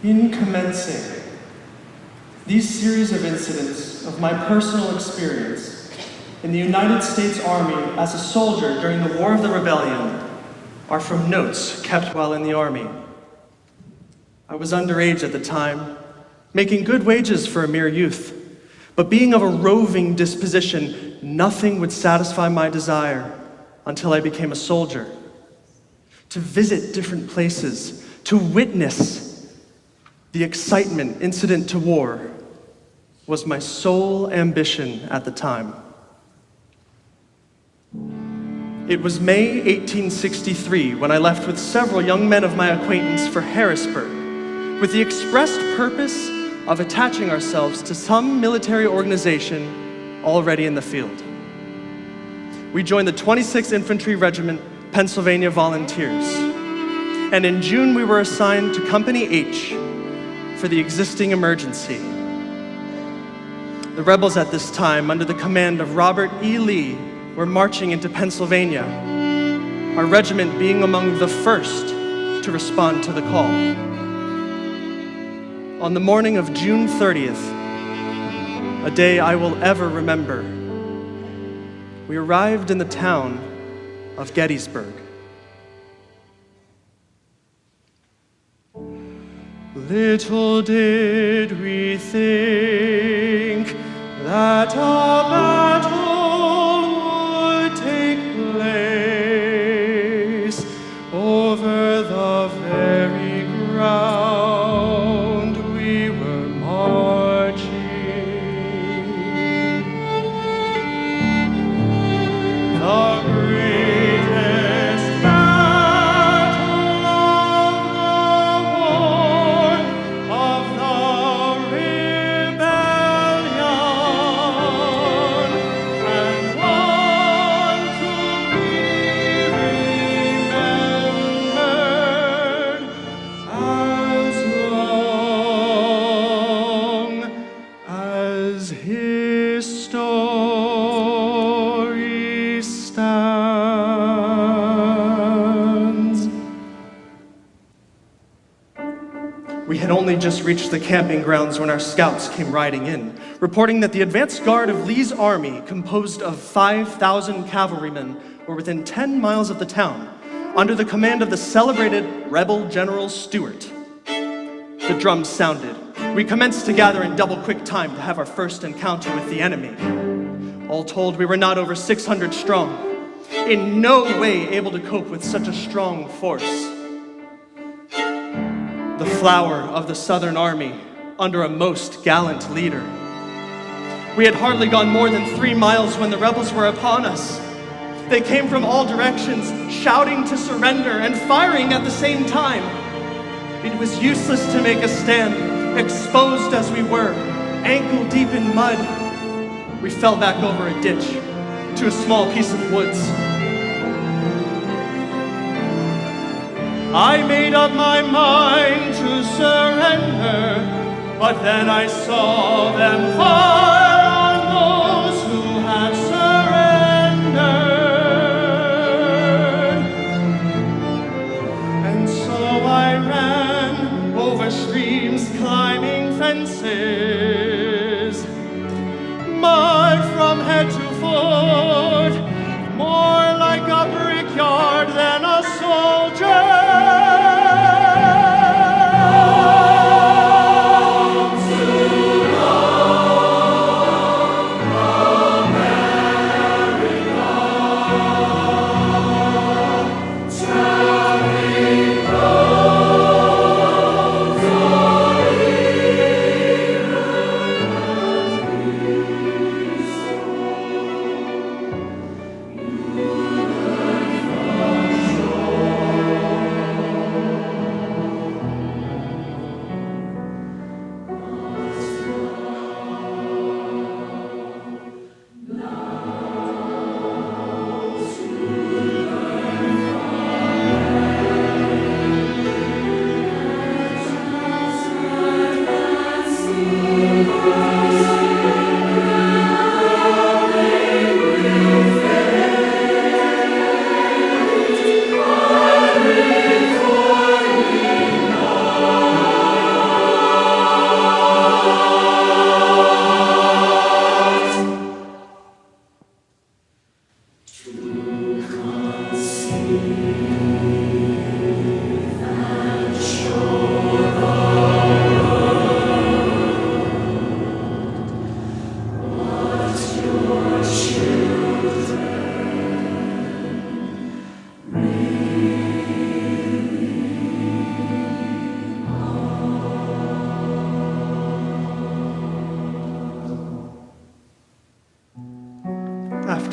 In commencing these series of incidents of my personal experience in the United States Army as a soldier during the War of the Rebellion are from notes kept while in the Army. I was underage at the time, making good wages for a mere youth, but being of a roving disposition, nothing would satisfy my desire until I became a soldier. To visit different places, to witness the excitement incident to war was my sole ambition at the time. It was May 1863 when I left with several young men of my acquaintance for Harrisburg, with the expressed purpose of attaching ourselves to some military organization already in the field. We joined the 26th Infantry Regiment, Pennsylvania Volunteers, and in June we were assigned to Company H for the existing emergency. The rebels at this time, under the command of Robert E. Lee, were marching into Pennsylvania, our regiment being among the first to respond to the call. On the morning of June 30th, a day I will ever remember, we arrived in the town of Gettysburg. Little did we think that a battle would take place over the very ground we were marching. The greatest battle of the rebellion, and one to be remembered as long as his story stands. We had only just reached the camping grounds when our scouts came riding in, reporting that the advance guard of Lee's army, composed of 5,000 cavalrymen, were within 10 miles of the town, under the command of the celebrated rebel General Stuart. The drums sounded. We commenced to gather in double quick time to have our first encounter with the enemy. All told, we were not over 600 strong, in no way able to cope with such a strong force. The flower of the Southern Army, under a most gallant leader. We had hardly gone more than 3 miles when the rebels were upon us. They came from all directions, shouting to surrender and firing at the same time. It was useless to make a stand, exposed as we were, ankle deep in mud. We fell back over a ditch to a small piece of woods. I made up my mind to surrender, but then I saw them fire on those who had surrendered. And so I ran over streams, climbing fences, mud from head to foot, more like a brickyard than a soldier.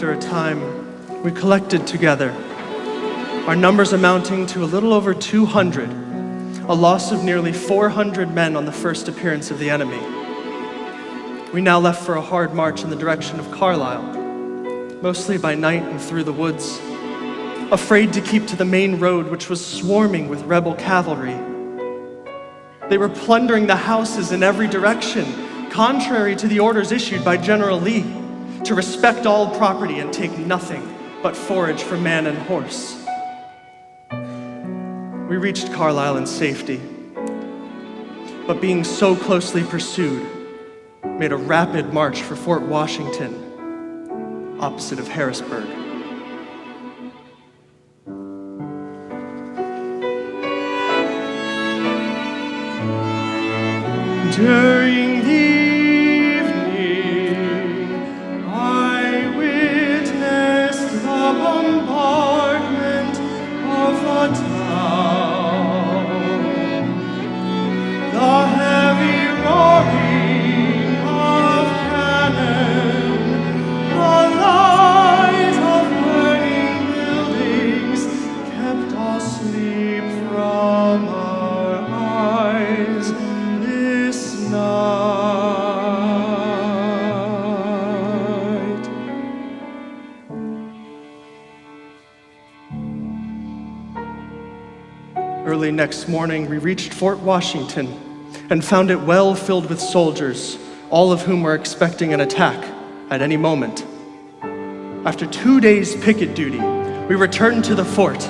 after a time, we collected together, our numbers amounting to a little over 200, a loss of nearly 400 men on the first appearance of the enemy. We now left for a hard march in the direction of Carlisle, mostly by night and through the woods, afraid to keep to the main road, which was swarming with rebel cavalry. They were plundering the houses in every direction, contrary to the orders issued by General Lee to respect all property and take nothing but forage for man and horse. We reached Carlisle in safety, but being so closely pursued, made a rapid march for Fort Washington, opposite of Harrisburg. During the evening, I witnessed the bombardment of the town. The heavy roaring of cannon, the light of burning buildings kept us asleep from our eyes this night. Early next morning, we reached Fort Washington and found it well filled with soldiers, all of whom were expecting an attack at any moment. After 2 days' picket duty, we returned to the fort,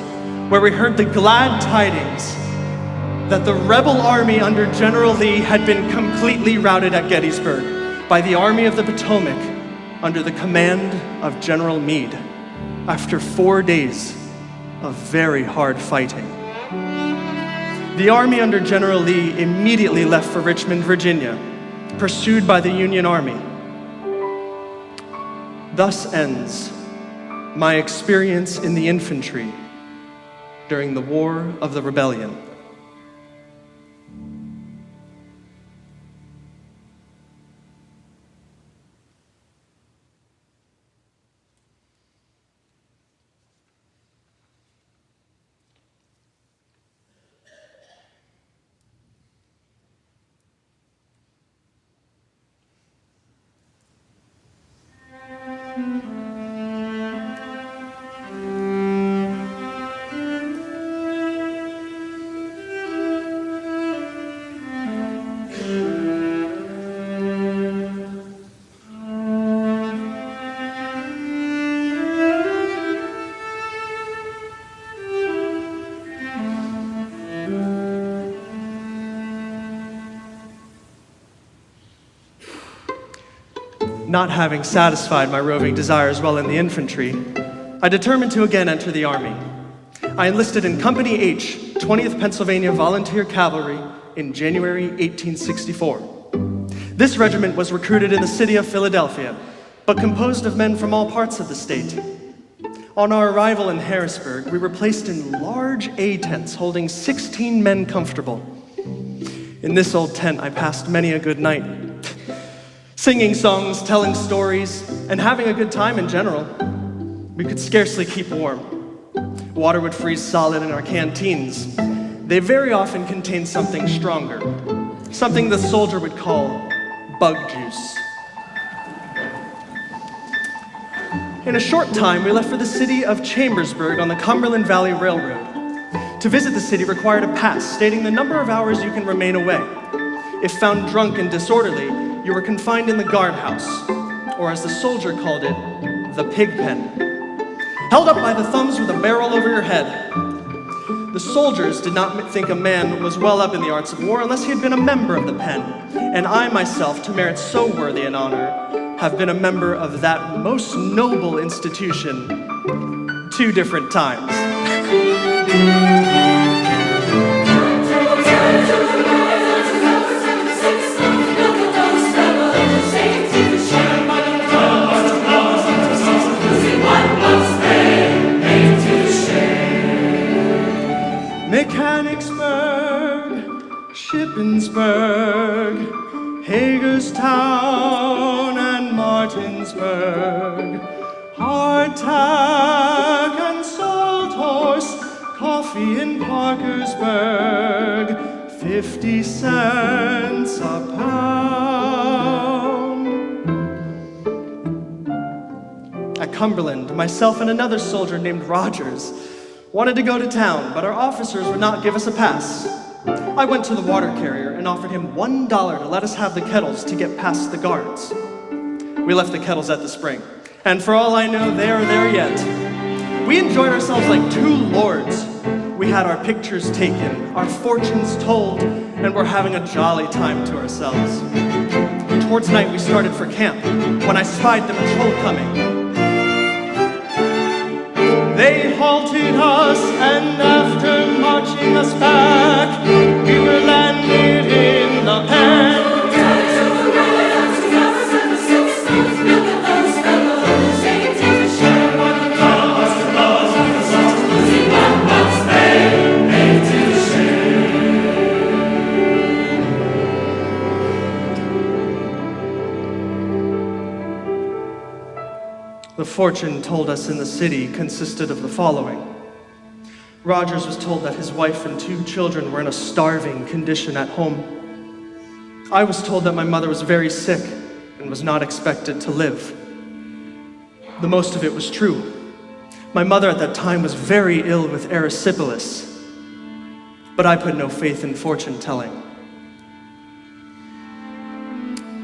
where we heard the glad tidings that the rebel army under General Lee had been completely routed at Gettysburg by the Army of the Potomac under the command of General Meade, after 4 days of very hard fighting. The army under General Lee immediately left for Richmond, Virginia, pursued by the Union Army. Thus ends my experience in the infantry during the War of the Rebellion. Not having satisfied my roving desires while in the infantry, I determined to again enter the Army. I enlisted in Company H, 20th Pennsylvania Volunteer Cavalry in January 1864. This regiment was recruited in the city of Philadelphia, but composed of men from all parts of the state. On our arrival in Harrisburg, we were placed in large A tents holding 16 men comfortable. In this old tent, I passed many a good night, singing songs, telling stories, and having a good time in general. We could scarcely keep warm. Water would freeze solid in our canteens. They very often contained something stronger, something the soldier would call bug juice. In a short time, we left for the city of Chambersburg on the Cumberland Valley Railroad. To visit the city required a pass stating the number of hours you can remain away. If found drunk and disorderly, you were confined in the guardhouse, or as the soldier called it, the pig pen. Held up by the thumbs with a barrel over your head. The soldiers did not think a man was well up in the arts of war unless he had been a member of the pen, and I myself, to merit so worthy an honor, have been a member of that most noble institution 2 different times. Mechanicsburg, Shippensburg, Hagerstown and Martinsburg, hardtack and salt horse, coffee in Parkersburg, 50 cents a pound. At Cumberland, myself and another soldier named Rogers wanted to go to town, but our officers would not give us a pass. I went to the water carrier and offered him $1 to let us have the kettles to get past the guards. We left the kettles at the spring, and for all I know, they are there yet. We enjoyed ourselves like two lords. We had our pictures taken, our fortunes told, and were having a jolly time to ourselves. Towards night, we started for camp, when I spied the patrol coming. They halted us, and after marching us back, we were landed in the pen. The fortune told us in the city consisted of the following. Rogers was told that his wife and 2 children were in a starving condition at home. I was told that my mother was very sick and was not expected to live. The most of it was true. My mother at that time was very ill with erysipelas, but I put no faith in fortune telling.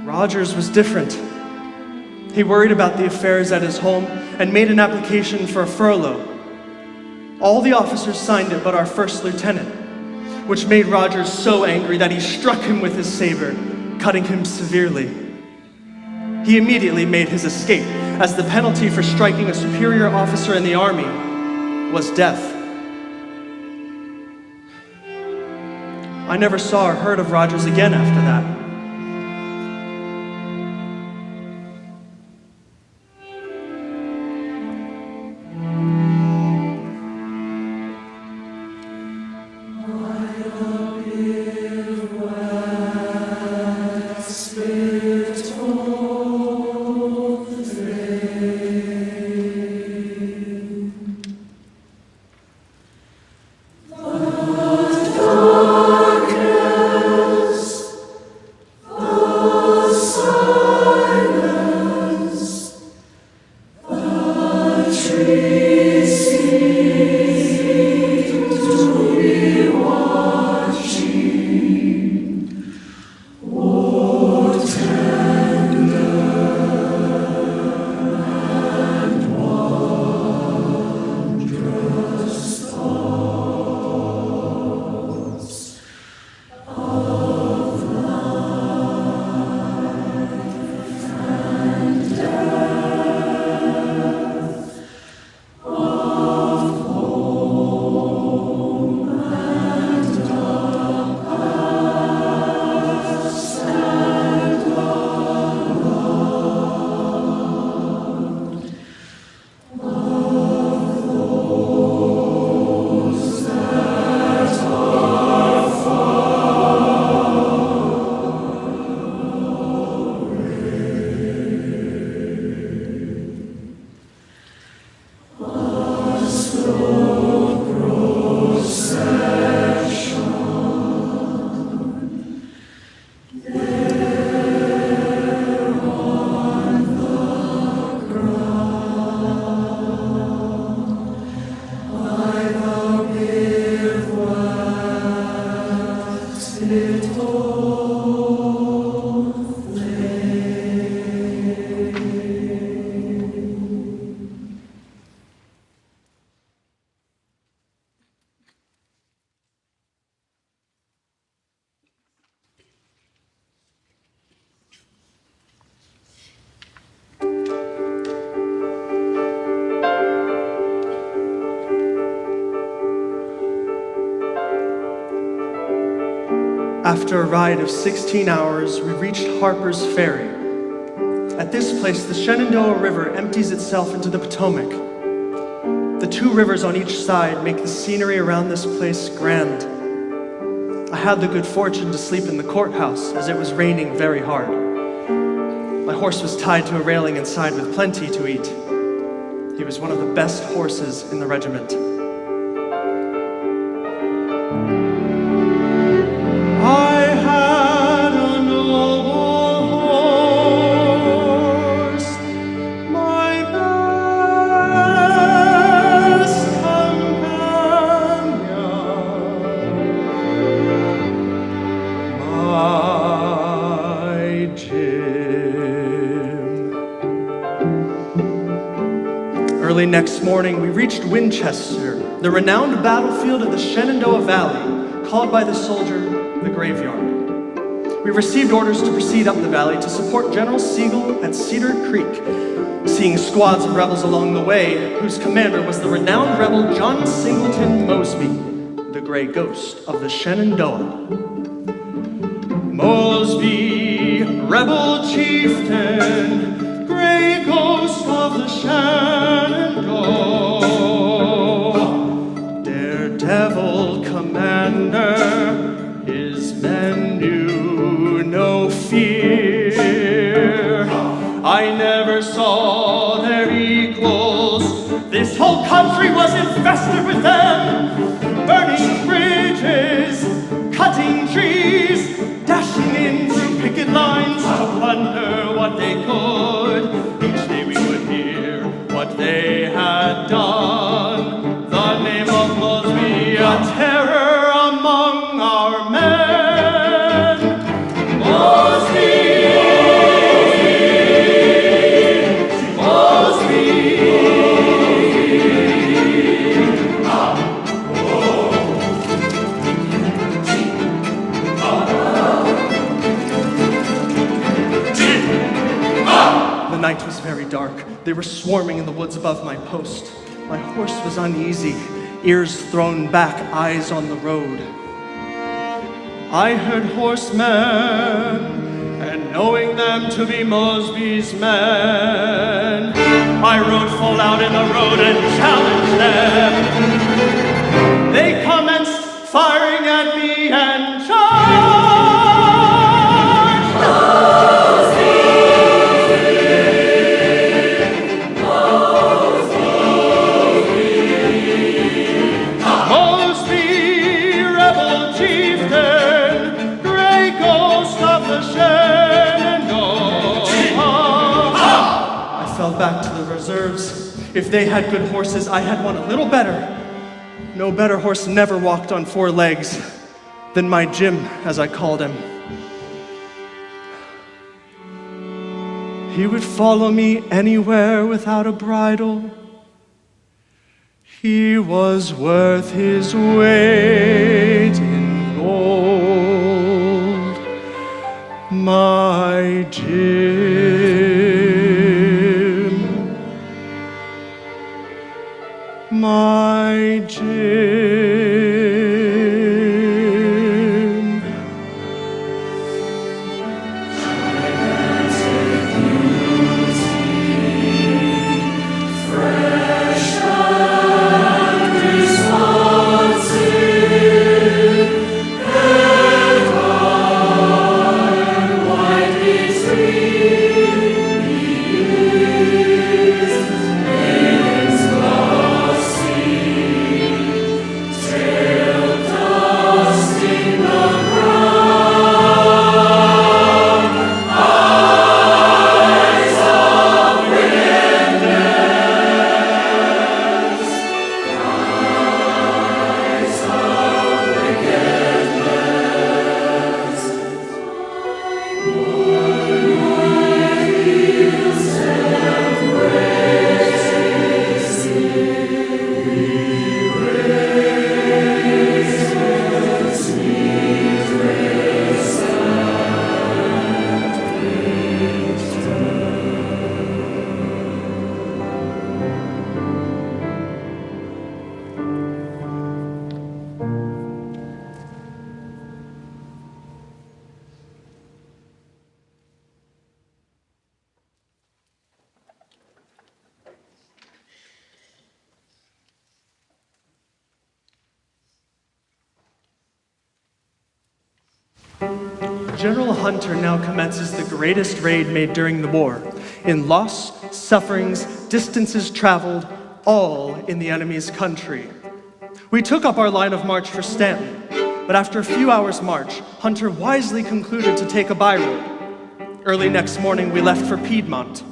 Rogers was different. He worried about the affairs at his home and made an application for a furlough. All the officers signed it but our first lieutenant, which made Rogers so angry that he struck him with his saber, cutting him severely. He immediately made his escape, as the penalty for striking a superior officer in the army was death. I never saw or heard of Rogers again after that. After a ride of 16 hours, we reached Harper's Ferry. At this place, the Shenandoah River empties itself into the Potomac. The 2 rivers on each side make the scenery around this place grand. I had the good fortune to sleep in the courthouse as it was raining very hard. My horse was tied to a railing inside with plenty to eat. He was one of the best horses in the regiment. I had a noble horse, my best companion, my Jim. Early next morning, we reached Winchester, the renowned battlefield of the Shenandoah Valley, called by the soldier the graveyard. We received orders to proceed up the valley to support General Sigel at Cedar Creek, seeing squads of rebels along the way, whose commander was the renowned rebel John Singleton Mosby, the gray ghost of the Shenandoah. Mosby, rebel chieftain, gray ghost of the Shenandoah, daredevil commander, his men knew no fear. I never saw their equals. This whole country was infested with them, burning bridges, cutting trees, dashing in through picket lines to plunder what they could. Each day we would hear what they had done. The name of Mosby, a terror among our men. Mosby, Mosby. The night was very dark. They were swarming in the woods above my post. My horse was uneasy, ears thrown back, eyes on the road. I heard horsemen, and knowing them to be Mosby's men, I rode full out in the road and challenged them. They commenced firing at me and charged. Back to the reserves. If they had good horses, I had one a little better. No better horse never walked on four legs than my Jim, as I called him. He would follow me anywhere without a bridle. He was worth his weight in gold. My Jim. My Jim. Fresh and responsive, and white between his legs glossy. General Hunter now commences the greatest raid made during the war. in loss, sufferings, distances traveled, all in the enemy's country. We took up our line of march for Stanton, but after a few hours' march, Hunter wisely concluded to take a byroad. Early next morning, we left for Piedmont.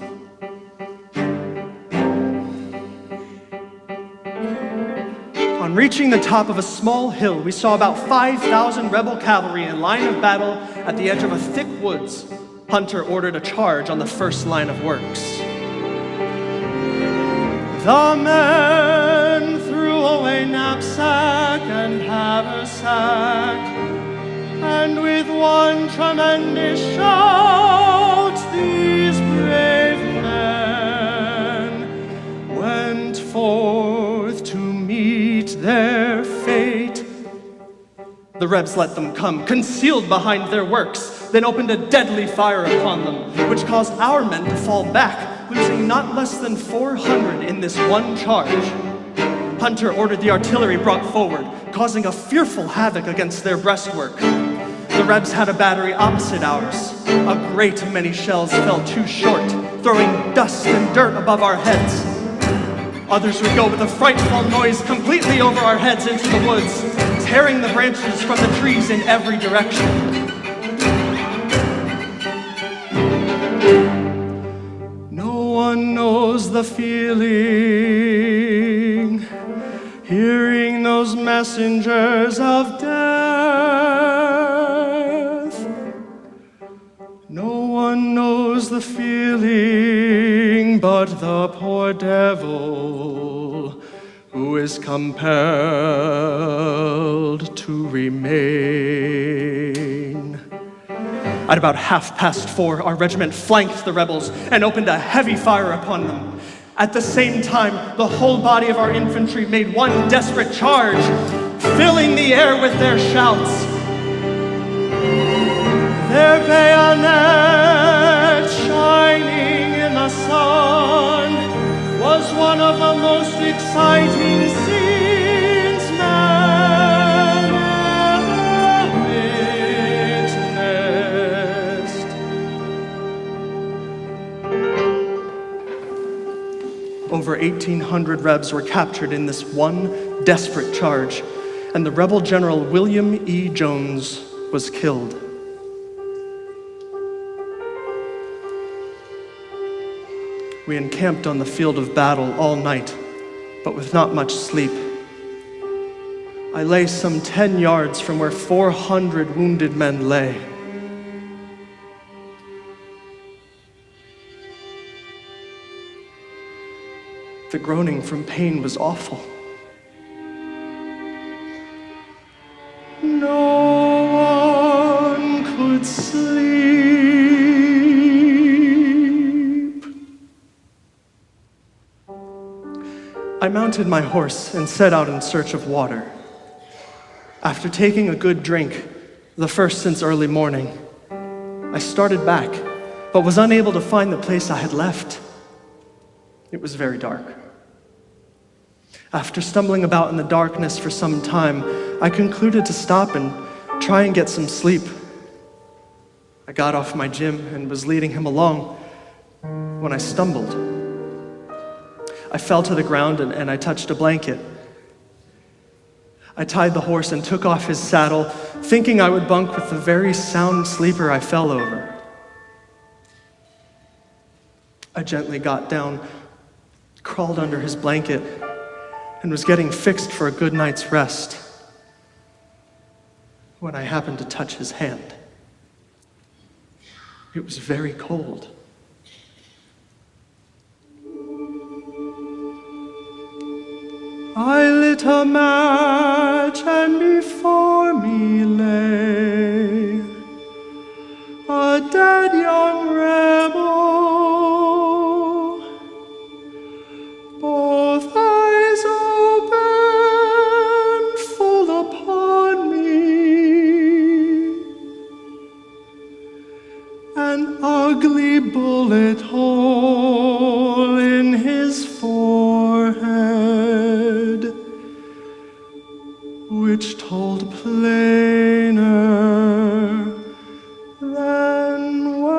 On reaching the top of a small hill, we saw about 5,000 rebel cavalry in line of battle at the edge of a thick woods. Hunter ordered a charge on the first line of works. The men threw away knapsack and haversack, and with one tremendous shout, these brave men went forth to meet their fate. The Rebs let them come, concealed behind their works, then opened a deadly fire upon them, which caused our men to fall back, losing not less than 400 in this one charge. Hunter ordered the artillery brought forward, causing a fearful havoc against their breastwork. The Rebs had a battery opposite ours. A great many shells fell too short, throwing dust and dirt above our heads. Others would go with a frightful noise completely over our heads into the woods, tearing the branches from the trees in every direction. No one knows the feeling, hearing those messengers of death. No one knows the feeling but the poor devil who is compelled to remain. At about 4:30, our regiment flanked the rebels and opened a heavy fire upon them. At the same time, the whole body of our infantry made one desperate charge, filling the air with their shouts. Their bayonets shining in the sun was one of the most exciting scenes man ever witnessed. Over 1,800 Rebs were captured in this one desperate charge, and the rebel general William E. Jones was killed. We encamped on the field of battle all night, but with not much sleep. I lay some 10 yards from where 400 wounded men lay. The groaning from pain was awful. No one could sleep. I mounted my horse and set out in search of water. After taking a good drink, the first since early morning, I started back, but was unable to find the place I had left. It was very dark. After stumbling about in the darkness for some time, I concluded to stop and try and get some sleep. I got off my Jim and was leading him along when I stumbled. I fell to the ground and I touched a blanket. I tied the horse and took off his saddle, thinking I would bunk with the very sound sleeper I fell over. I gently got down, crawled under his blanket, and was getting fixed for a good night's rest when I happened to touch his hand. It was very cold. I lit a match and before me lay a dead young rebel, both eyes open full upon me, an ugly bullet hole in his forehead, which told plainer than words.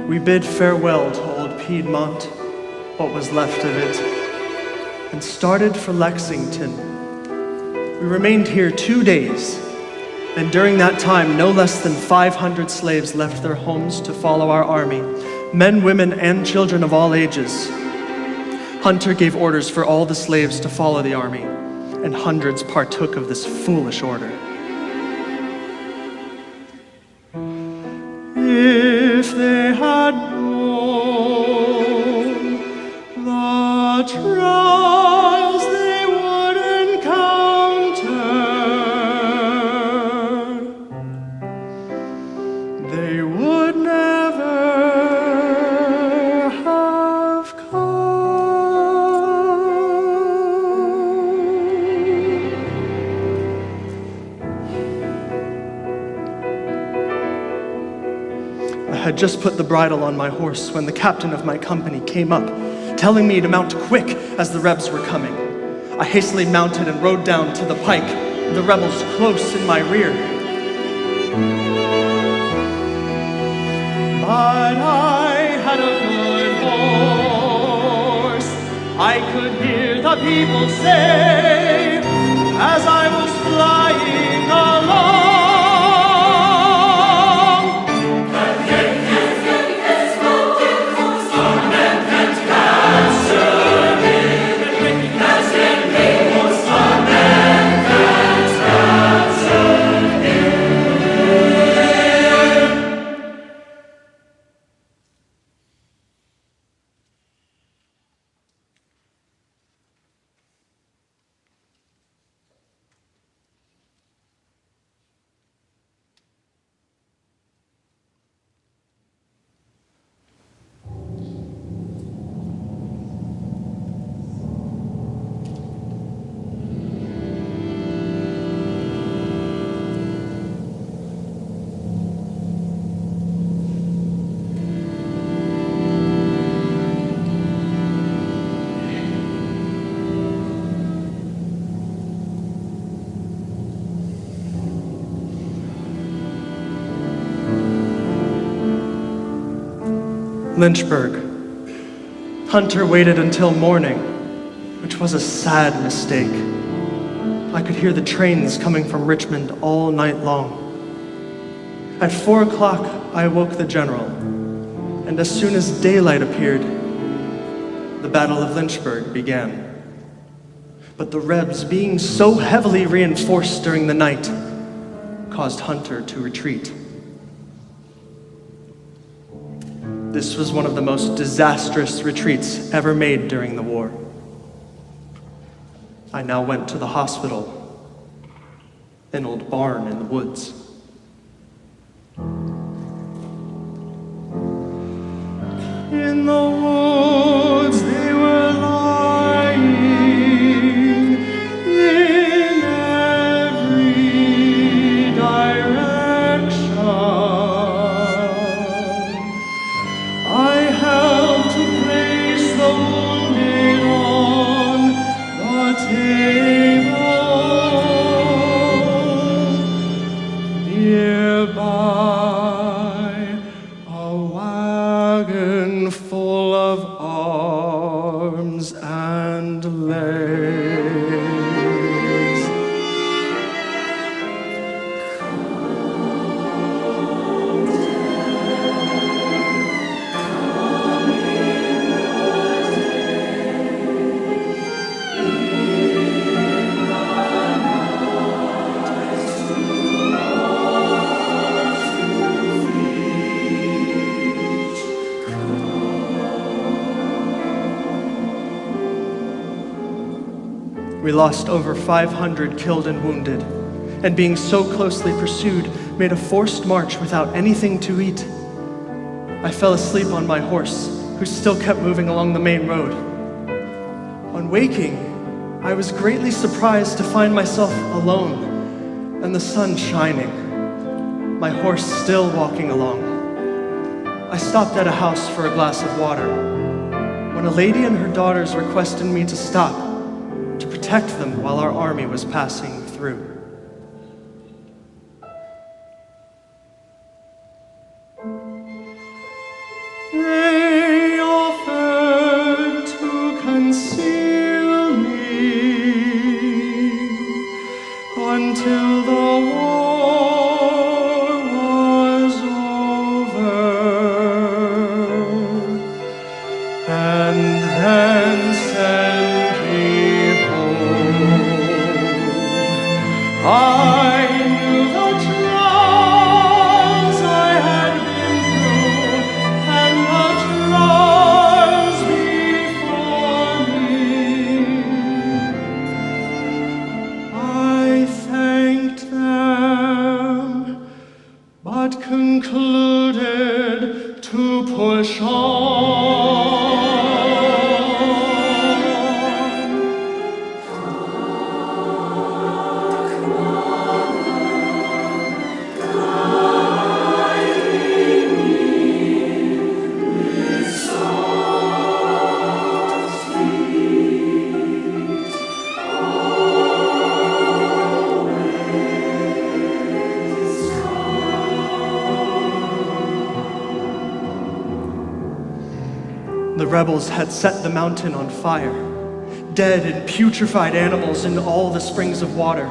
We bid farewell to old Piedmont, what was left of it, and started for Lexington. We remained here 2 days, and during that time, no less than 500 slaves left their homes to follow our army, men, women, and children of all ages. Hunter gave orders for all the slaves to follow the army, and hundreds partook of this foolish order. If they had known the trials they would encounter, they would never have come. I had just put the bridle on my horse when the captain of my company came up, telling me to mount quick as the Rebs were coming. I hastily mounted and rode down to the pike, the rebels close in my rear. But I had a good horse. I could hear the people say as I was flying along. Lynchburg. Hunter waited until morning, which was a sad mistake. I could hear the trains coming from Richmond all night long. At 4 o'clock, I awoke the general, and as soon as daylight appeared, the Battle of Lynchburg began. But the Rebs, being so heavily reinforced during the night, caused Hunter to retreat. This was one of the most disastrous retreats ever made during the war. I now went to the hospital, an old barn in the woods. In the woods they were lying, in every direction. I helped to place the wounded on the table. Nearby, a wagon full of arms and legs. We lost over 500 killed and wounded, and being so closely pursued, made a forced march without anything to eat. I fell asleep on my horse, who still kept moving along the main road. On waking, I was greatly surprised to find myself alone, and the sun shining, my horse still walking along. I stopped at a house for a glass of water, when a lady and her daughters requested me to stop, to protect them while our army was passing through. They offered to conceal me until the war was over, and then send me home. I knew the trials I had been through, and the trials before me. I thanked them, but concluded to push on. The rebels had set the mountain on fire. Dead and putrefied animals in all the springs of water.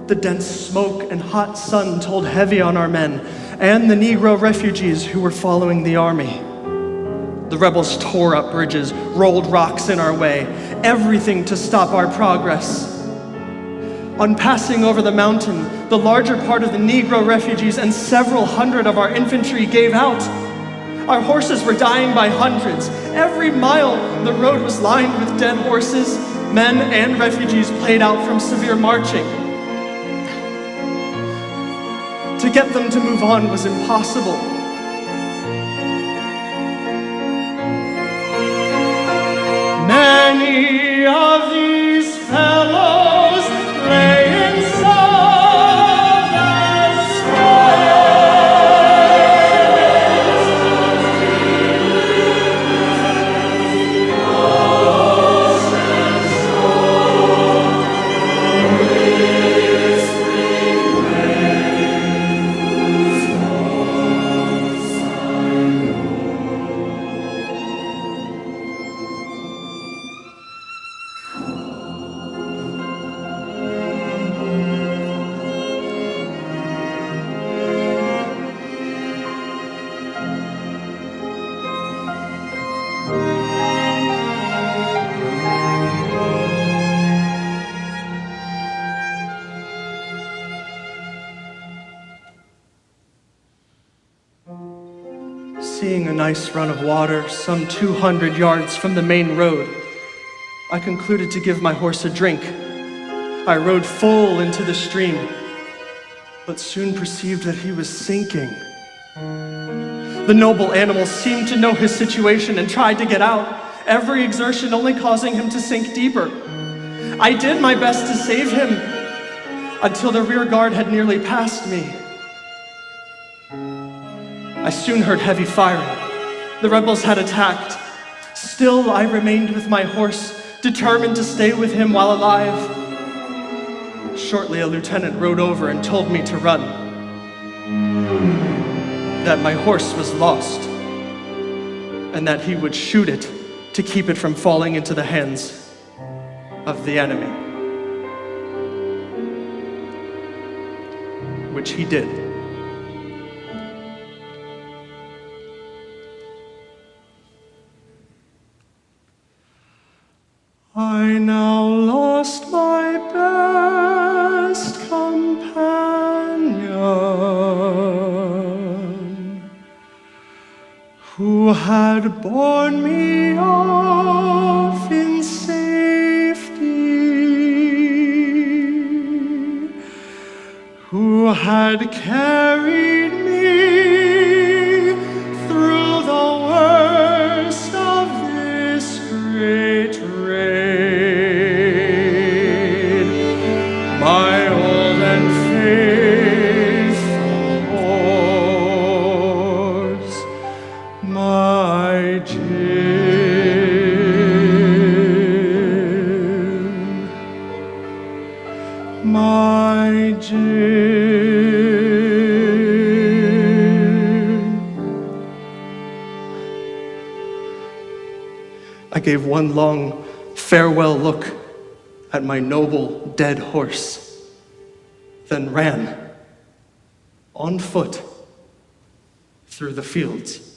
The dense smoke and hot sun told heavy on our men and the Negro refugees who were following the army. The rebels tore up bridges, rolled rocks in our way, everything to stop our progress. On passing over the mountain, the larger part of the Negro refugees and several hundred of our infantry gave out. Our horses were dying by hundreds. Every mile, the road was lined with dead horses. Men and refugees played out from severe marching. To get them to move on was impossible. Many of these fellows lay in southern Seeing a nice run of water some 200 yards from the main road, I concluded to give my horse a drink. I rode full into the stream, but soon perceived that he was sinking. The noble animal seemed to know his situation and tried to get out, every exertion only causing him to sink deeper. I did my best to save him until the rear guard had nearly passed me. I soon heard heavy firing. The rebels had attacked. Still, I remained with my horse, determined to stay with him while alive. Shortly, a lieutenant rode over and told me to run. That my horse was lost, and that he would shoot it to keep it from falling into the hands of the enemy. Which he did. I now lost my best companion, who had borne me off in safety, who had carried me through the worst of this great raid. My old and faithful horse, my Jim, my Jim. I gave one long farewell look at my noble dead horse, then ran on foot through the fields.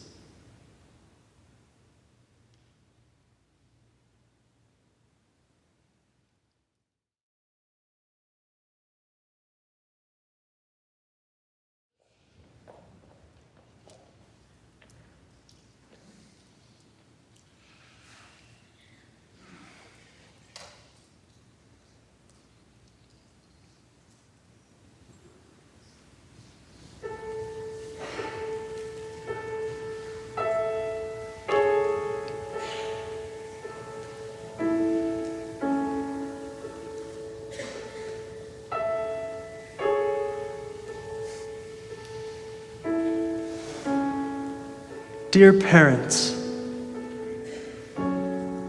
Dear parents,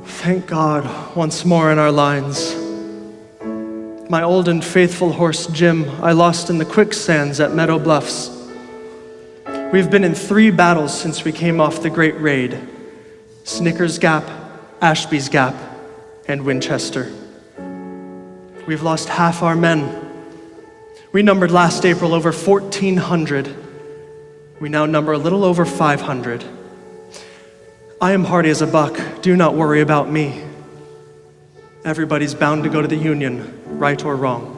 thank God once more in our lines. My old and faithful horse, Jim, I lost in the quicksands at Meadow Bluffs. We've been in 3 battles since we came off the Great Raid: Snickers Gap, Ashby's Gap, and Winchester. We've lost half our men. We numbered last April over 1,400. We now number a little over 500. I am hardy as a buck. Do not worry about me. Everybody's bound to go to the Union, right or wrong.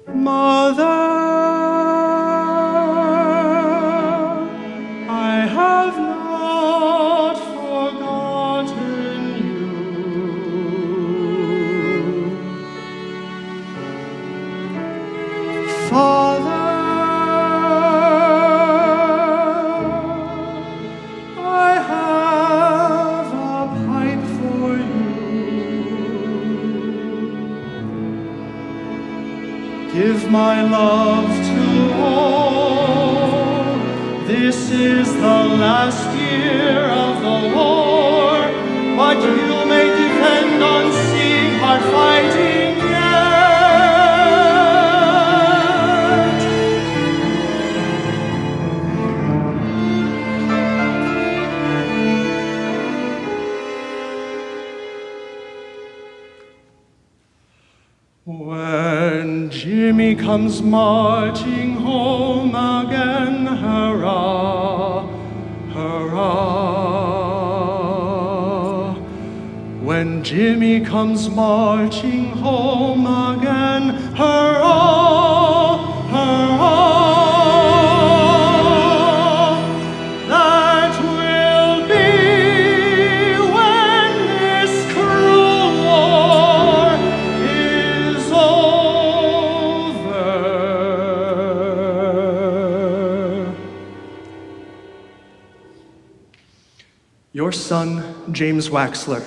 Mother, I have not forgotten you. Father, give my love to all. This is the last year of the war, but you may depend on seeing hard fighting When Jimmy comes marching home again, hurrah, hurrah. When Jimmy comes marching home again, hurrah, hurrah. That will be when this cruel war is over. Your son, James Waxler.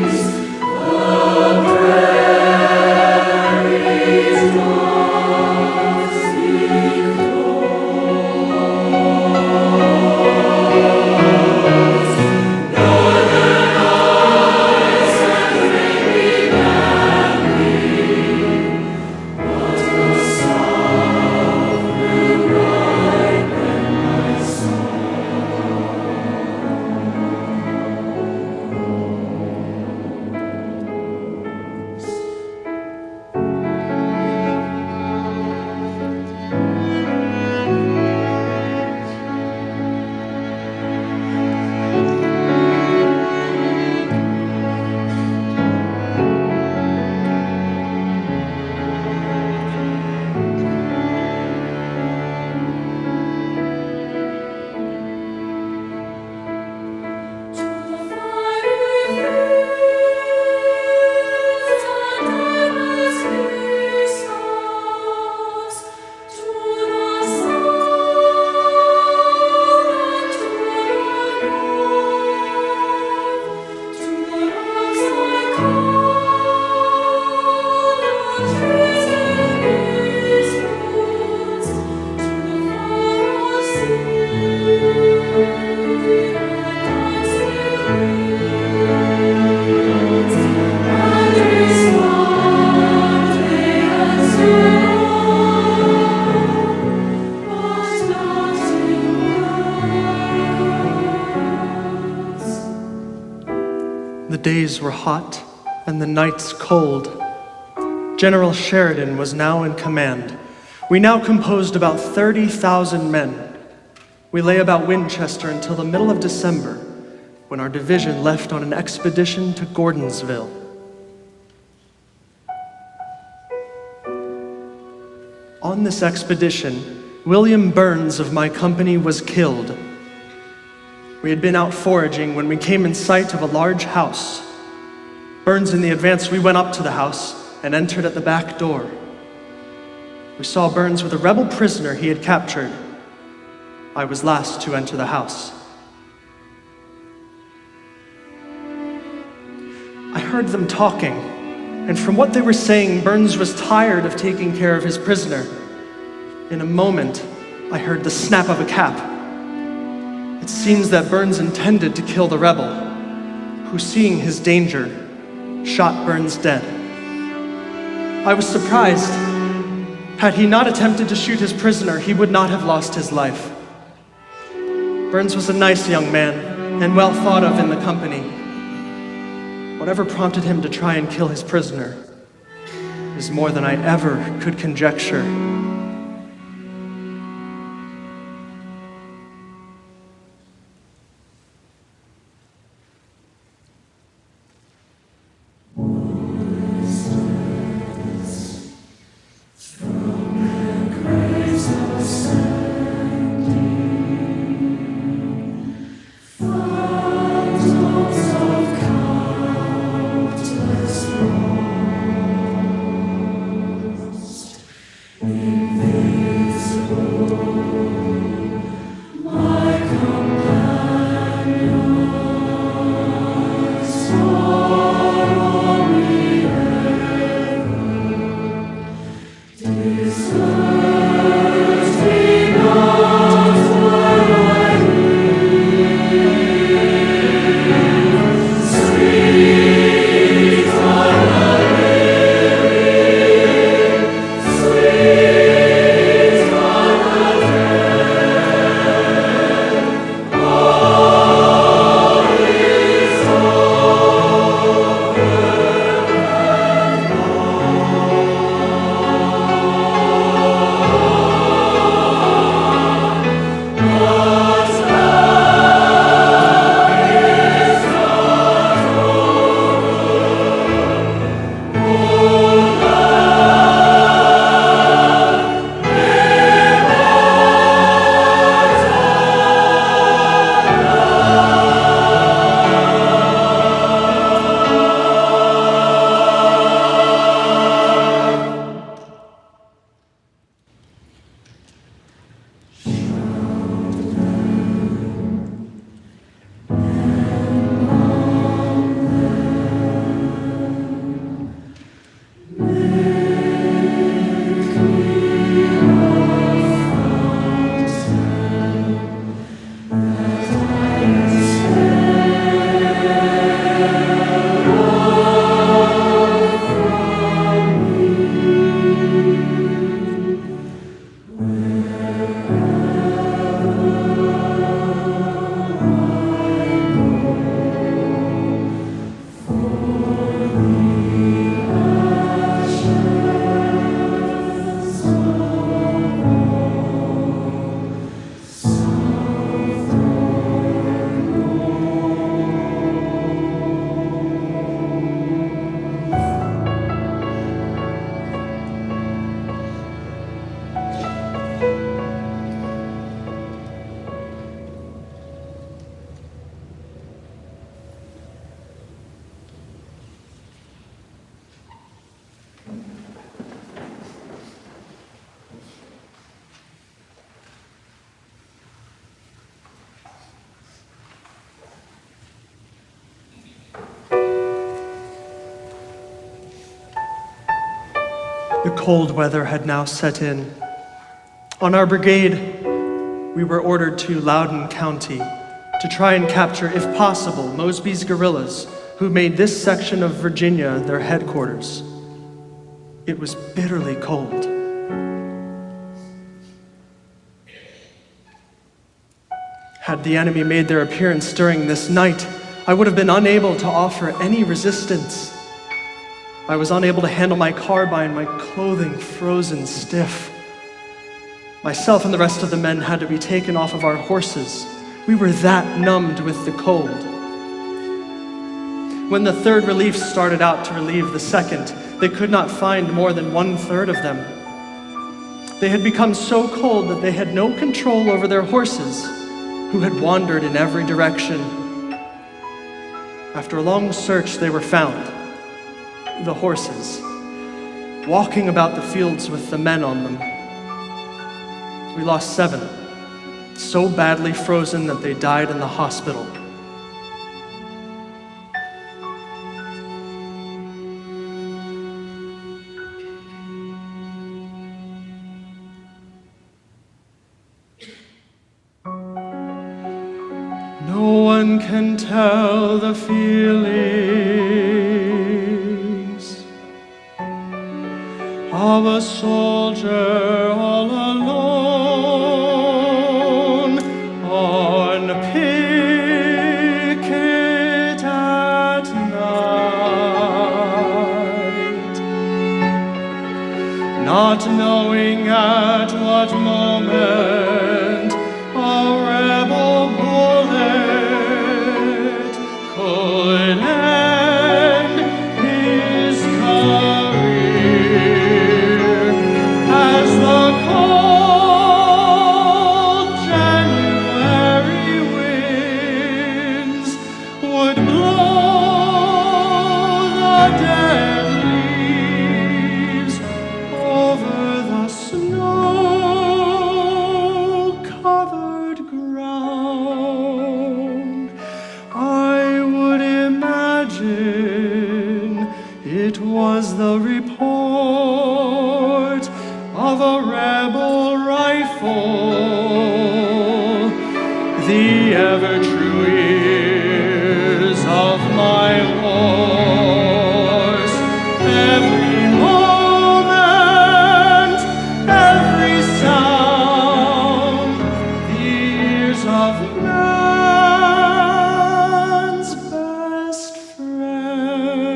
Praise days were hot and the nights cold. General Sheridan was now in command. We now composed about 30,000 men. We lay about Winchester until the middle of December, when our division left on an expedition to Gordonsville. On this expedition, William Burns of my company was killed. We had been out foraging when we came in sight of a large house. Burns in the advance, we went up to the house and entered at the back door. We saw Burns with a rebel prisoner he had captured. I was last to enter the house. I heard them talking, and from what they were saying, Burns was tired of taking care of his prisoner. In a moment, I heard the snap of a cap. It seems that Burns intended to kill the rebel, who, seeing his danger, shot Burns dead. I was surprised. Had he not attempted to shoot his prisoner, he would not have lost his life. Burns was a nice young man and well thought of in the company. Whatever prompted him to try and kill his prisoner is more than I ever could conjecture. The cold weather had now set in. On our brigade, we were ordered to Loudoun County to try and capture, if possible, Mosby's guerrillas, who made this section of Virginia their headquarters. It was bitterly cold. Had the enemy made their appearance during this night, I would have been unable to offer any resistance. I was unable to handle my carbine, my clothing frozen stiff. Myself and the rest of the men had to be taken off of our horses. We were that numbed with the cold. When the 3rd Relief started out to relieve the 2nd, they could not find more than 1/3 of them. They had become so cold that they had no control over their horses, who had wandered in every direction. After a long search, they were found, the horses, walking about the fields with the men on them. We lost 7, so badly frozen that they died in the hospital. No one can tell the feelings of a soldier all alone on picket at night, not knowing at what moment a rebel bullet could end his career, as the cold January winds would blow the dead leaves over the snow-covered ground. I would imagine it was the report of a rebel rifle, the ever-true ears of my horse. Every moment, every sound, the ears of man's best friend,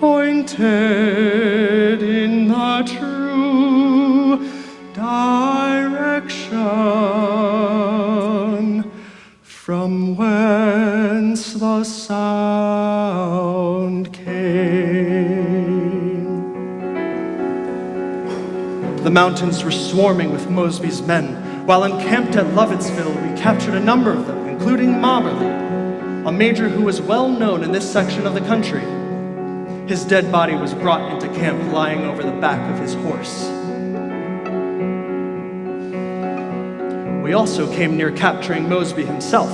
pointed in the true direction from whence the sound came. The mountains were swarming with Mosby's men. While encamped at Lovettsville, we captured a number of them, including Moberly, a major who was well known in this section of the country. His dead body was brought into camp lying over the back of his horse. We also came near capturing Mosby himself.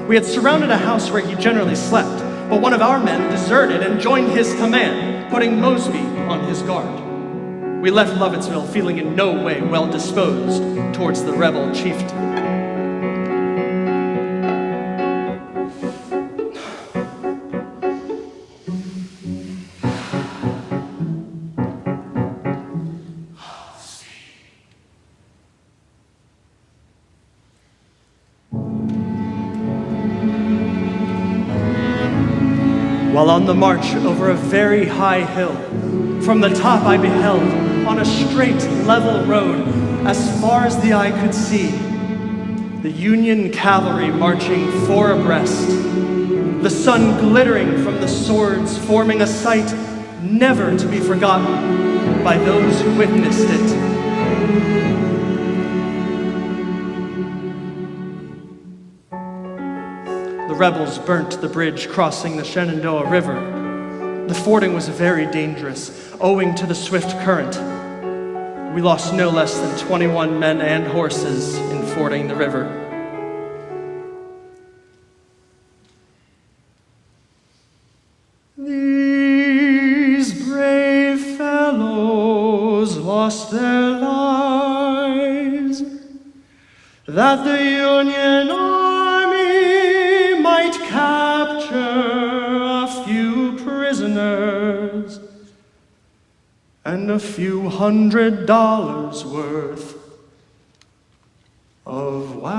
We had surrounded a house where he generally slept, but one of our men deserted and joined his command, putting Mosby on his guard. We left Lovettsville feeling in no way well disposed towards the rebel chieftain. While on the march over a very high hill, from the top I beheld, on a straight, level road, as far as the eye could see, the Union cavalry marching 4 abreast, the sun glittering from the swords, forming a sight never to be forgotten by those who witnessed it. The rebels burnt the bridge crossing the Shenandoah River. The fording was very dangerous, owing to the swift current. We lost no less than 21 men and horses in fording the river. These brave fellows lost their lives, that the Union Army might capture a few prisoners and a few $100 worth of wagons.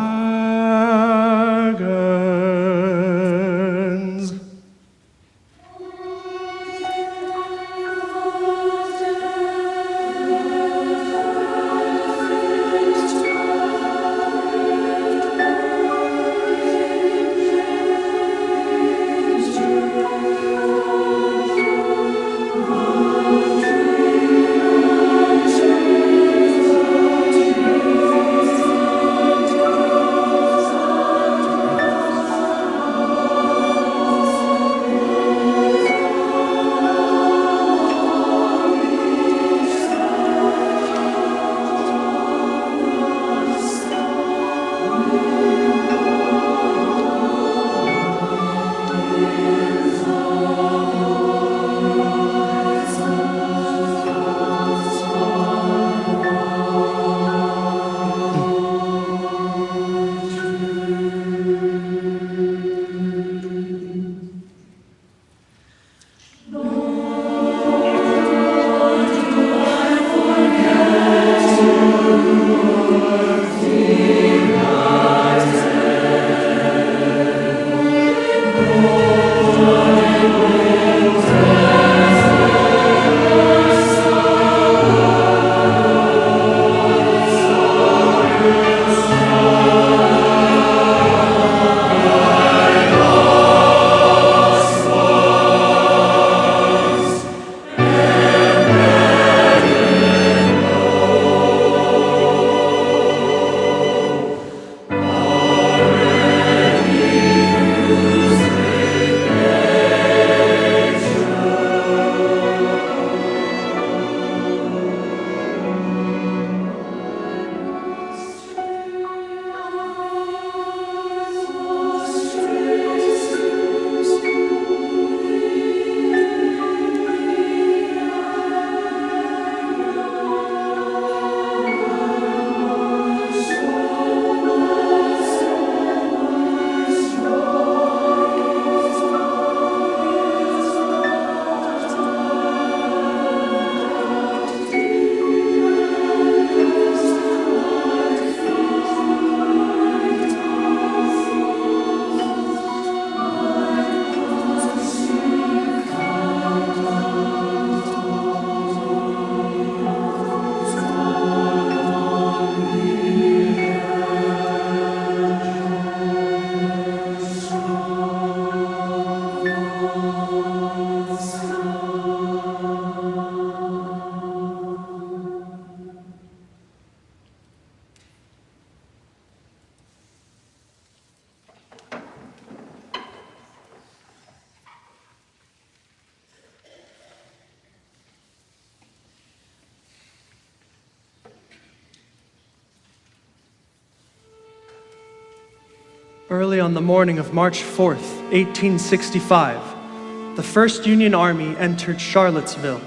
Early on the morning of March 4th, 1865, the 1st Union Army entered Charlottesville.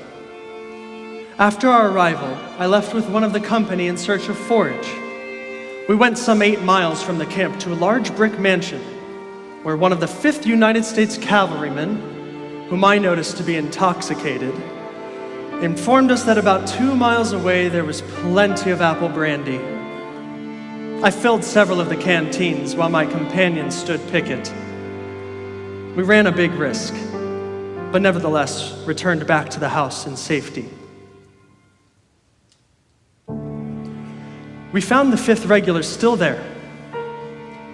After our arrival, I left with one of the company in search of forage. We went some 8 miles from the camp to a large brick mansion, where one of the 5th United States cavalrymen, whom I noticed to be intoxicated, informed us that about 2 miles away there was plenty of apple brandy. I filled several of the canteens while my companion stood picket. We ran a big risk, but nevertheless returned back to the house in safety. We found the 5th Regular still there.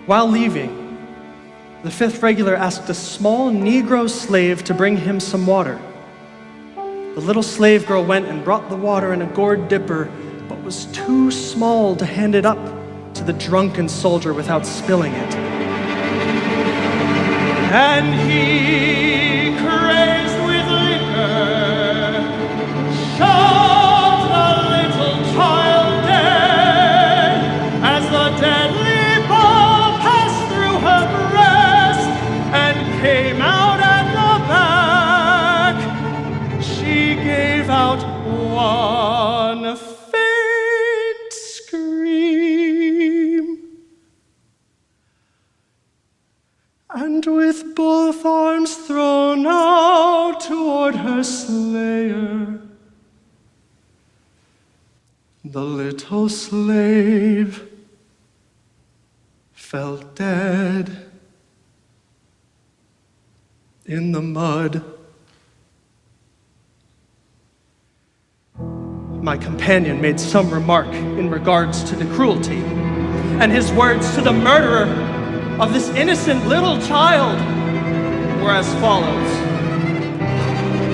While leaving, the 5th Regular asked a small Negro slave to bring him some water. The little slave girl went and brought the water in a gourd dipper, but was too small to hand it up to the drunken soldier without spilling it. And he, crazed with liquor, shot the little child dead, as the deadly ball passed through her breast and came out at the back. She gave out one faint scream, and with both arms thrown out toward her slayer, the little slave fell dead in the mud. My companion made some remark in regards to the cruelty, and his words to the murderer of this innocent little child were as follows.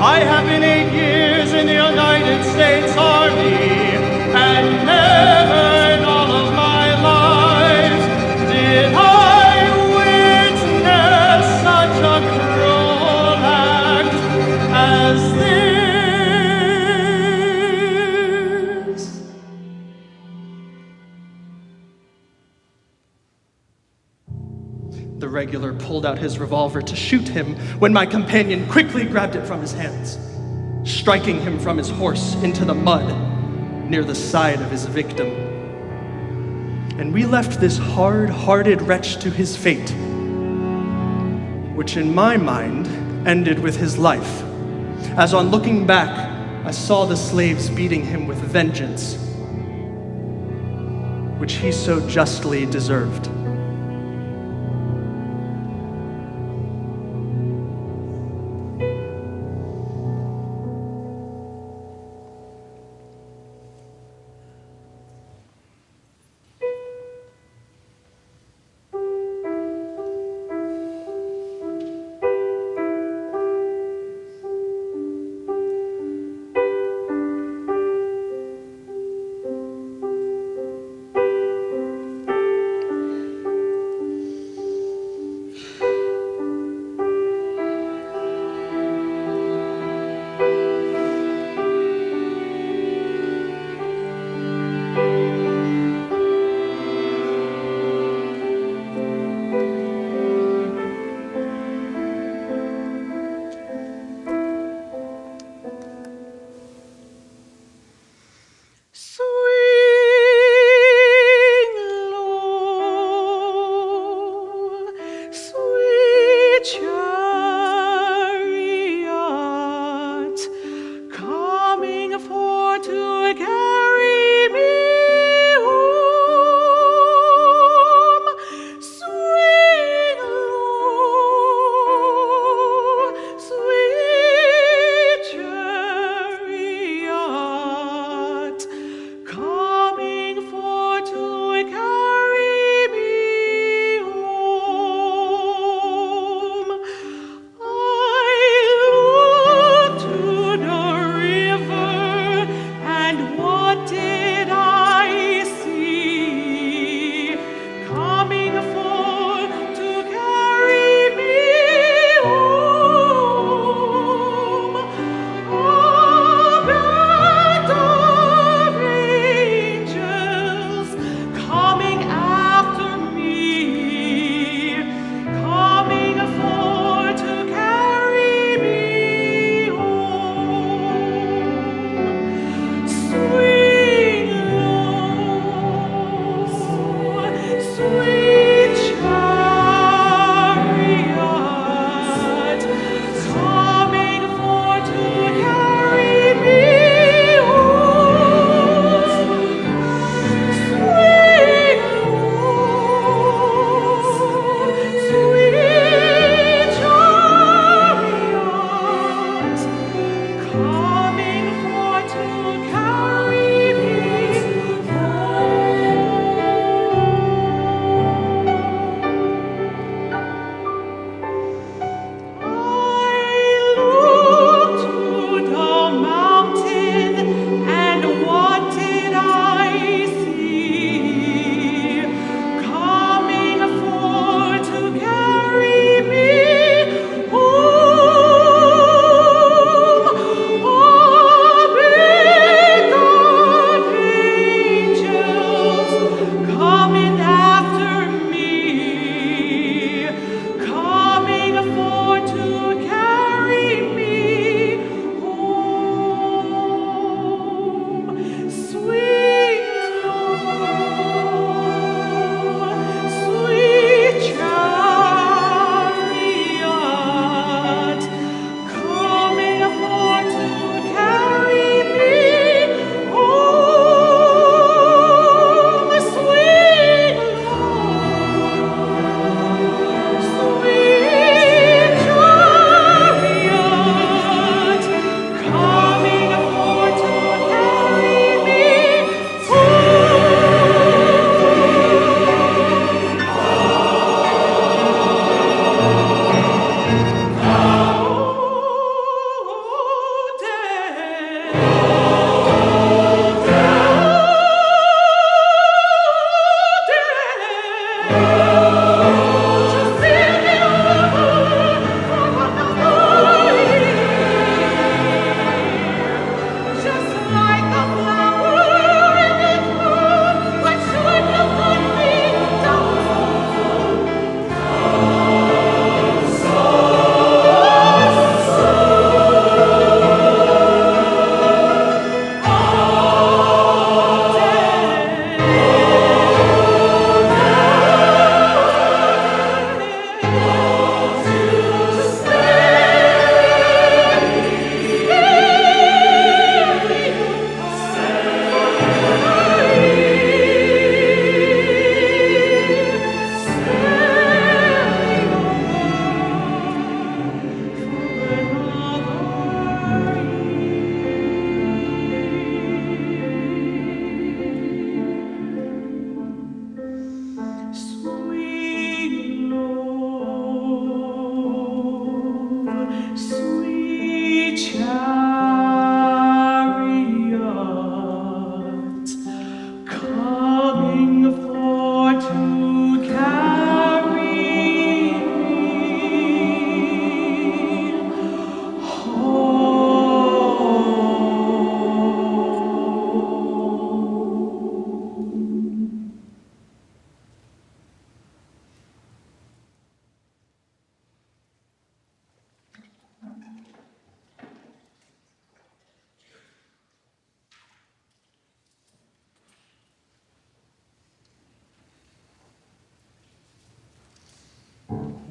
I have been 8 years in the United States Army, and never in all of my life did I witness such a cruel act as this. The regular pulled out his revolver to shoot him when my companion quickly grabbed it from his hands, striking him from his horse into the mud near the side of his victim. And we left this hard-hearted wretch to his fate, which in my mind ended with his life, as on looking back, I saw the slaves beating him with vengeance, which he so justly deserved.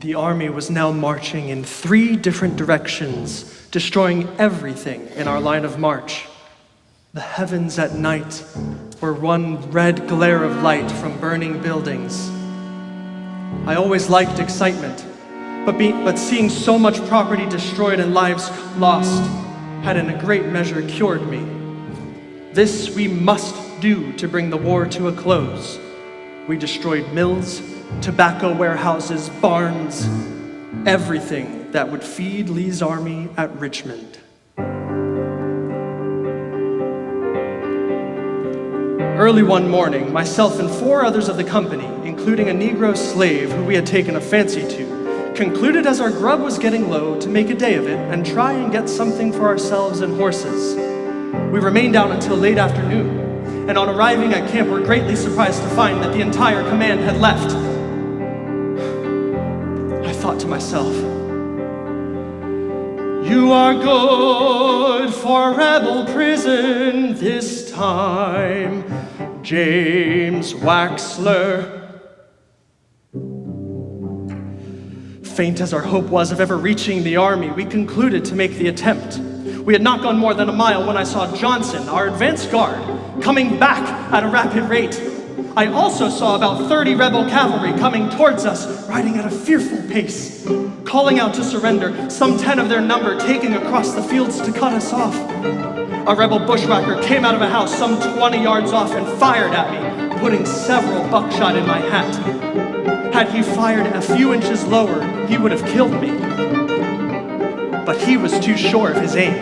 The army was now marching in 3 different directions, destroying everything in our line of march. The heavens at night were one red glare of light from burning buildings. I always liked excitement, but seeing so much property destroyed and lives lost had in a great measure cured me. This we must do to bring the war to a close. We destroyed mills, tobacco warehouses, barns, everything that would feed Lee's army at Richmond. Early one morning, myself and 4 others of the company, including a Negro slave who we had taken a fancy to, concluded as our grub was getting low to make a day of it and try and get something for ourselves and horses. We remained out until late afternoon, and on arriving at camp were greatly surprised to find that the entire command had left. I thought to myself, "You are good for rebel prison this time, James Waxler." Faint as our hope was of ever reaching the army, we concluded to make the attempt. We had not gone more than a mile when I saw Johnson, our advance guard, coming back at a rapid rate. I also saw about 30 rebel cavalry coming towards us, riding at a fearful pace, calling out to surrender, some 10 of their number taking across the fields to cut us off. A rebel bushwhacker came out of a house some 20 yards off and fired at me, putting several buckshot in my hat. Had he fired a few inches lower, he would have killed me. But he was too sure of his aim.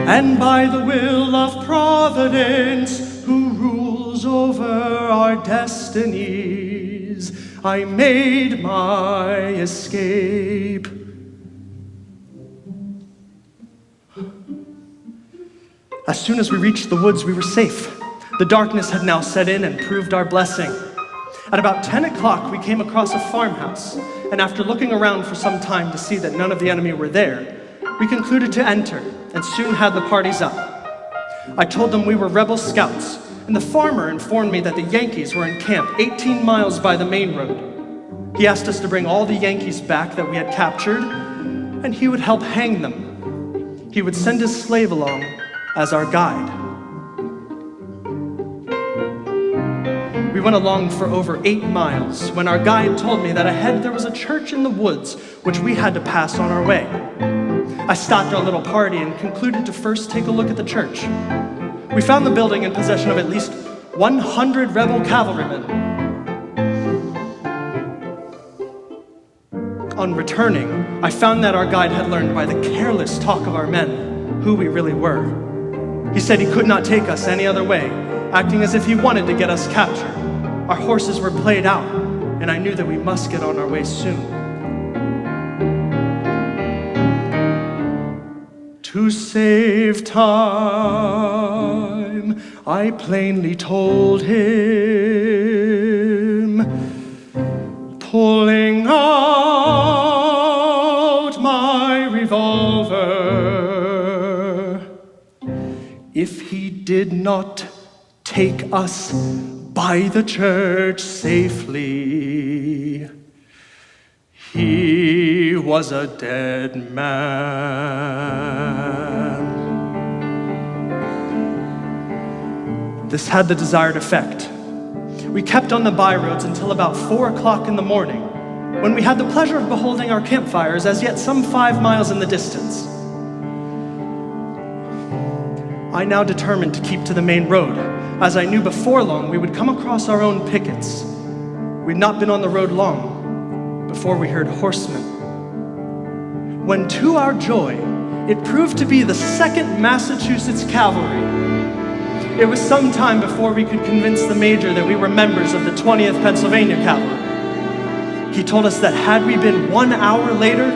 And by the will of Providence, who rules over our destinies, I made my escape. As soon as we reached the woods, we were safe. The darkness had now set in and proved our blessing. At about 10 o'clock, we came across a farmhouse, and after looking around for some time to see that none of the enemy were there, we concluded to enter and soon had the parties up. I told them we were rebel scouts, and the farmer informed me that the Yankees were in camp 18 miles by the main road. He asked us to bring all the Yankees back that we had captured, and he would help hang them. He would send his slave along as our guide. We went along for over 8 miles when our guide told me that ahead there was a church in the woods which we had to pass on our way. I stopped our little party and concluded to first take a look at the church. We found the building in possession of at least 100 rebel cavalrymen. On returning, I found that our guide had learned by the careless talk of our men who we really were. He said he could not take us any other way, acting as if he wanted to get us captured. Our horses were played out, and I knew that we must get on our way soon. To save time, I plainly told him, pulling out my revolver, if he did not take us by the church safely, he was a dead man. This had the desired effect. We kept on the byroads until about 4 o'clock in the morning, when we had the pleasure of beholding our campfires as yet some 5 miles in the distance. I now determined to keep to the main road, as I knew before long we would come across our own pickets. We'd not been on the road long before we heard horsemen. When to our joy, it proved to be the 2nd Massachusetts Cavalry. It was some time before we could convince the major that we were members of the 20th Pennsylvania Cavalry. He told us that had we been 1 hour later,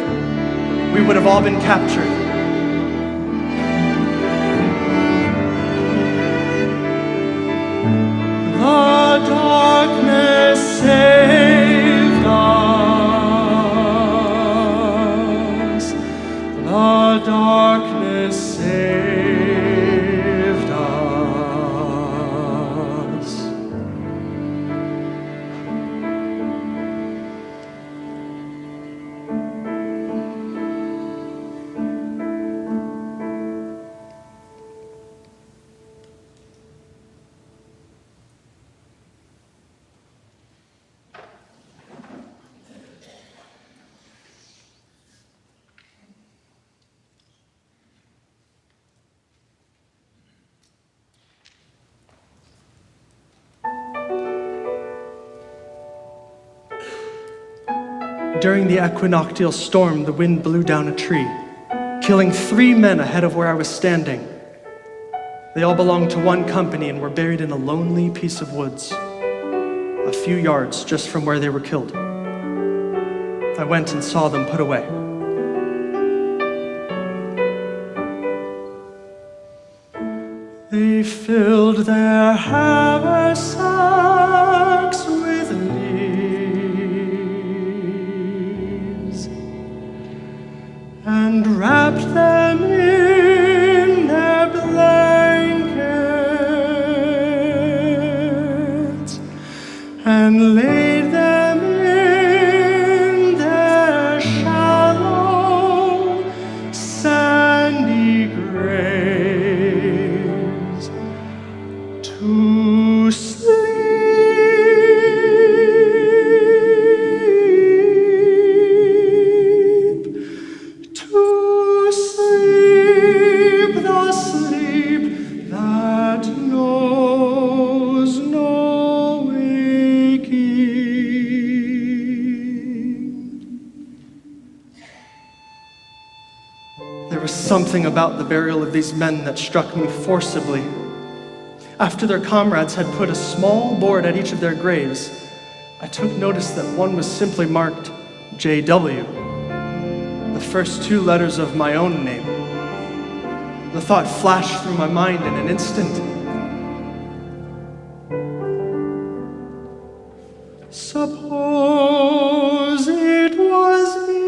we would have all been captured. The darkness saved us. The darkness saved us. During the equinoctial storm, the wind blew down a tree, killing 3 men ahead of where I was standing. They all belonged to one company and were buried in a lonely piece of woods, a few yards just from where they were killed. I went and saw them put away. They filled their haversacks with leaves and wrapped them in their blankets and laid them in their shallow, sandy graves to There was something about the burial of these men that struck me forcibly. After their comrades had put a small board at each of their graves, I took notice that one was simply marked J.W., the first two letters of my own name. The thought flashed through my mind in an instant. Suppose it was me,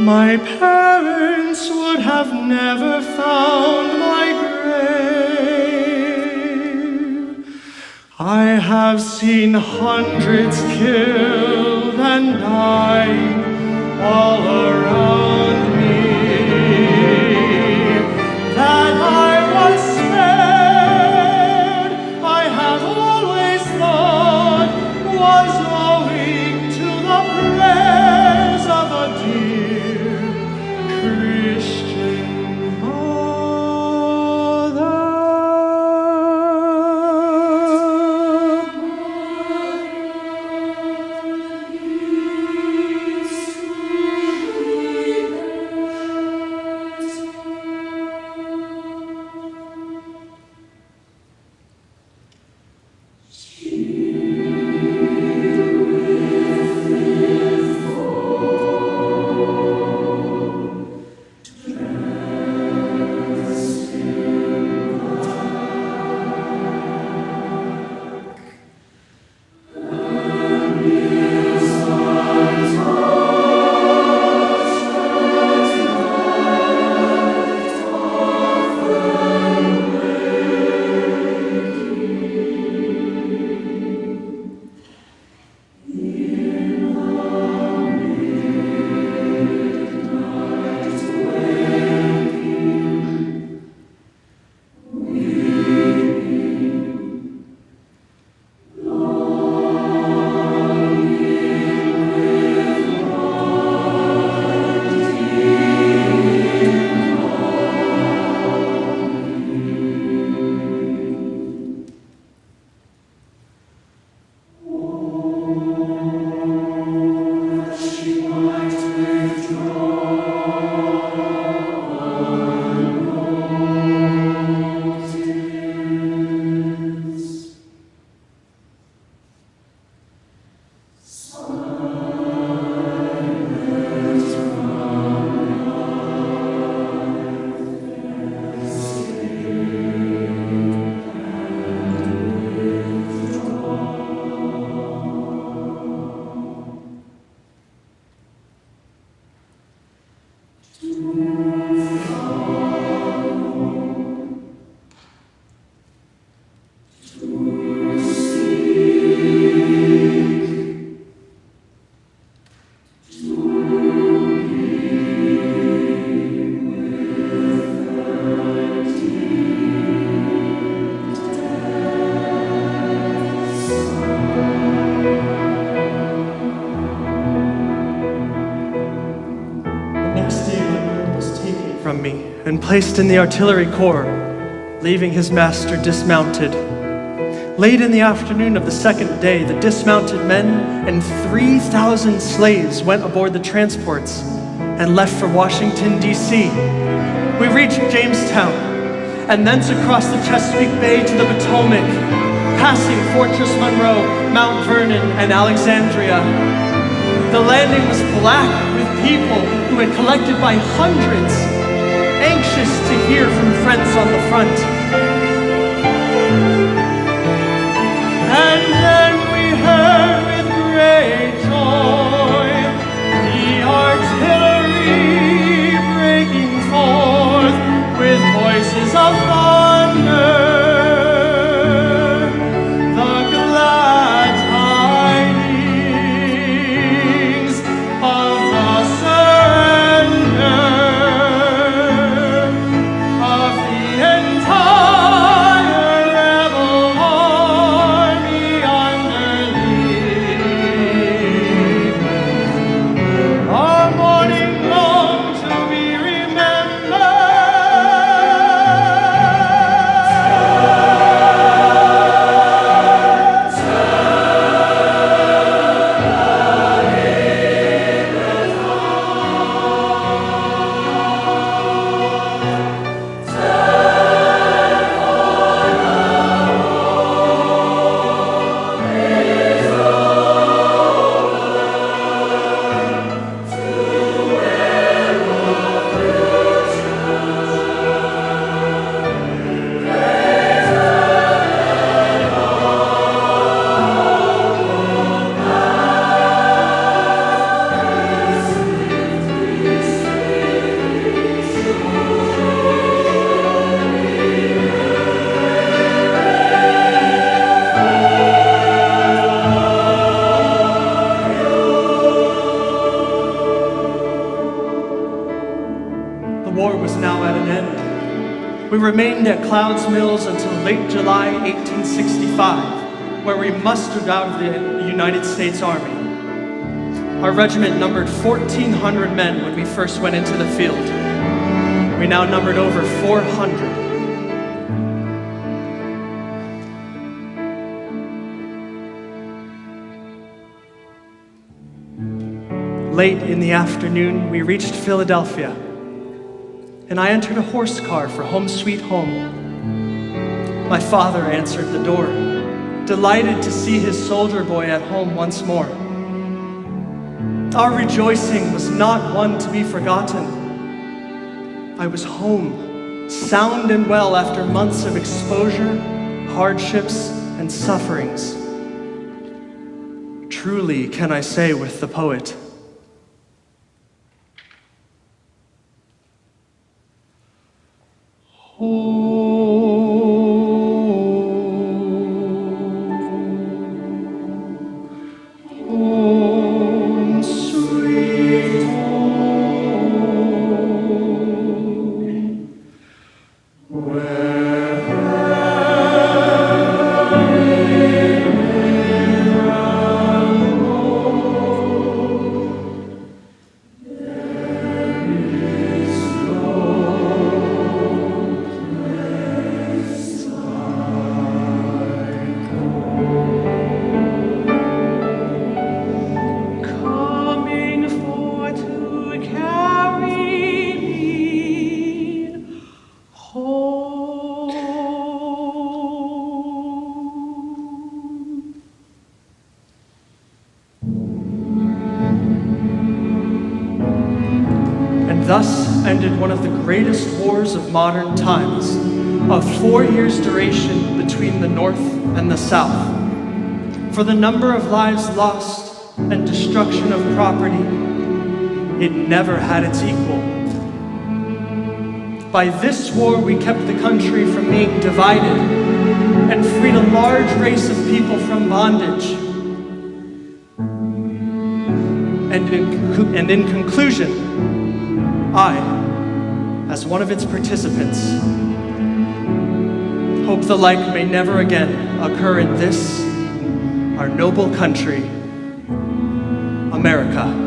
my parents would have never found my grave. I have seen hundreds killed and dying all around me. That I was spared, I have always thought, was owing to the prayers of a dear Christian mother. And placed in the artillery corps, leaving his master dismounted. Late in the afternoon of the second day, the dismounted men and 3,000 slaves went aboard the transports and left for Washington, D.C. We reached Jamestown, and thence across the Chesapeake Bay to the Potomac, passing Fortress Monroe, Mount Vernon, and Alexandria. The landing was black with people who had collected by hundreds, anxious to hear from friends on the front. And then we heard with great joy the artillery breaking forth with voices of thunder, the glad tidings of the surrender of the entire war was now at an end. We remained at Clouds Mills until late July 1865, where we mustered out of the United States Army. Our regiment numbered 1,400 men when we first went into the field. We now numbered over 400. Late in the afternoon, we reached Philadelphia, and I entered a horse car for Home Sweet Home. My father answered the door, delighted to see his soldier boy at home once more. Our rejoicing was not one to be forgotten. I was home, sound and well after months of exposure, hardships, and sufferings. Truly, can I say with the poet, home, sweet home, Thus ended one of the greatest wars of modern times, of 4 years' duration between the North and the South. For the number of lives lost and destruction of property, it never had its equal. By this war, we kept the country from being divided and freed a large race of people from bondage. And in conclusion, I, as one of its participants, hope the like may never again occur in this, our noble country, America.